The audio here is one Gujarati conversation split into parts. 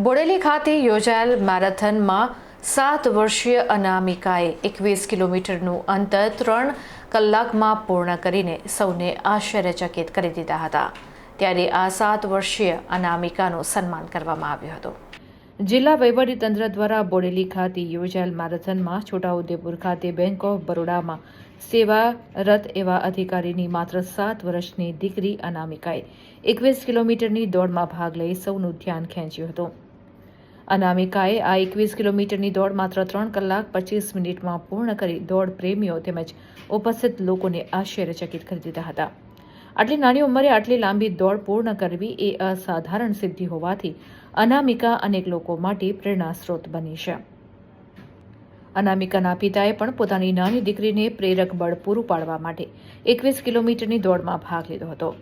બોડેલી ખાતે યોજાયેલ મેરેથોનમાં 7 વર્ષીય અનામિકાએ 21 કિલોમીટરનું અંતર 3 કલાકમાં પૂર્ણ કરીને સૌને આશ્ચર્યચકિત કરી દીધા હતા। ત્યારે આ 7 વર્ષીય અનામિકાનું સન્માન કરવામાં આવ્યું હતું। જિલ્લા વહીવટીતંત્ર દ્વારા બોડેલી ખાતે યોજાયેલ મેરેથોનમાં છોટાઉદેપુર ખાતે બેંક ઓફ બરોડામાં સેવારત એવા અધિકારીની માત્ર 7 વર્ષની દીકરી અનામિકાએ 21 કિલોમીટરની દોડમાં ભાગ લઈ સૌનું ધ્યાન ખેંચ્યું હતું। અનામિકાએ આ 21 કિલોમીટરની દોડ માત્ર 3 કલાક 25 મિનિટમાં પૂર્ણ કરી દોડ પ્રેમીઓ તેમજ ઉપસ્થિત લોકોને આશ્ચર્યચકિત કરી દીધા હતા। આટલી નાની ઉંમરે આટલી લાંબી દોડ પૂર્ણ કરવી એ અસાધારણ સિદ્ધિ હોવાથી અનામિકા અનેક લોકો માટે પ્રેરણા સ્ત્રોત બની છે। અનામિકાના પિતાએ પણ પોતાની નાની દીકરીને પ્રેરક બળ પૂરું પાડવા માટે 21 કિલોમીટરની દોડમાં ભાગ લીધો હતો।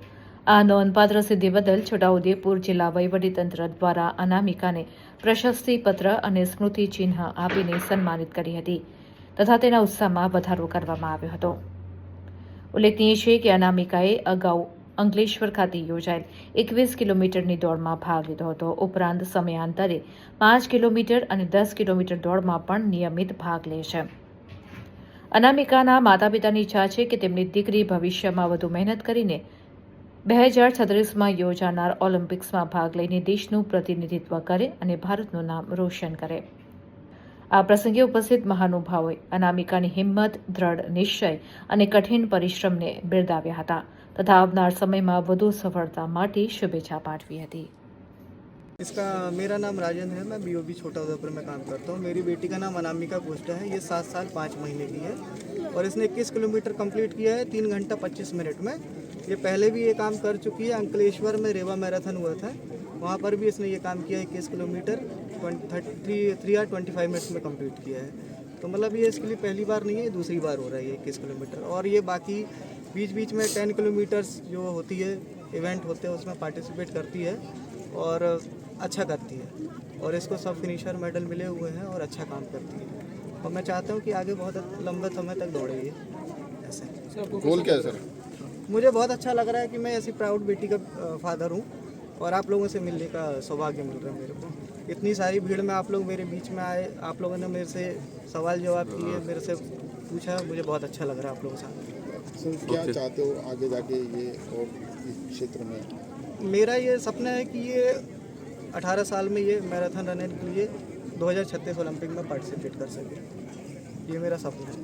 આ નોંધપાત્ર સિદ્ધિ બદલ છોટાઉદેપુર જિલ્લા વહીવટીતંત્ર દ્વારા અનામિકાને પ્રશસ્તિપત્ર અને સ્મૃતિ ચિહ્ન આપીને સન્માનિત કરી હતી તથા તેના ઉત્સાહમાં વધારો કરવામાં આવ્યો હતો। ઉલ્લેખનીય છે કે અનામિકાએ અગાઉ અંકલેશ્વર ખાતે યોજાયેલ 21 કિલોમીટરની દોડમાં ભાગ લીધો હતો। ઉપરાંત સમયાંતરે 5 કિલોમીટર અને 10 કિલોમીટર દોડમાં પણ નિયમિત ભાગ લે છે। અનામિકાના માતા પિતાની ઈચ્છા છે કે તેમની દીકરી ભવિષ્યમાં વધુ મહેનત કરીને 2036માં યોજાનાર ઓલિમ્પિક્સમાં ભાગ લઈને દેશનું પ્રતિનિધિત્વ કરે અને ભારતનું નામ રોશન કરે। આ પ્રસંગે ઉપસ્થિત મહાનુભાવોએ અનામિકાની હિંમત, દ્રઢ નિશ્ચય અને કઠિન પરિશ્રમને બિરદાવ્યા હતા तथा આવનાર સમયમાં વધુ સફળતા માટે શુભેચ્છા પાઠવી હતી। इसका मेरा नाम राजेंद्र है। मैं बीओबी छोटाउदेपुर में काम करता हूँ। मेरी बेटी का नाम अनामिका कोस्टा है। ये 7 साल 5 महीने की है और इसने 21 किलोमीटर कंप्लीट किया है 3 घंटा 25 मिनट में। ये पहले भी ये काम कर चुकी है। अंकलेश्वर में रेवा मैराथन हुआ था, वहाँ पर भी इसने ये काम किया है। 21 किलोमीटर 3 आवर 25 मिनट्स में कंप्लीट किया है। तो मतलब ये इसके लिए पहली बार नहीं है, दूसरी बार हो रहा है ये 21 किलोमीटर। और ये बाकी बीच बीच में 10 किलोमीटर्स जो होती है इवेंट होते हैं उसमें पार्टिसिपेट करती है और अच्छा करती है और इसको सब फिनिशर मेडल मिले हुए हैं और अच्छा काम करती है। और मैं चाहता हूँ कि आगे बहुत लंबे समय तक दौड़े ये ऐसे। गोल क्या है सर? मुझे बहुत अच्छा लग रहा है कि मैं ऐसी प्राउड बेटी का फादर हूँ और आप लोगों से मिलने का सौभाग्य मिल रहा है मेरे को। इतनी सारी भीड़ में आप लोग मेरे बीच में आए, आप लोगों ने मेरे से सवाल जवाब किए, मेरे से पूछा, मुझे बहुत अच्छा लग रहा है आप लोगों के साथ। सर क्या चाहते हो आगे जाके ये और इस क्षेत्र में? मेरा ये सपना है कि ये 18 साल में ये मैराथन रनर के लिए 2036 ओलंपिक में पार्टिसिपेट कर सके। ये मेरा सपना है।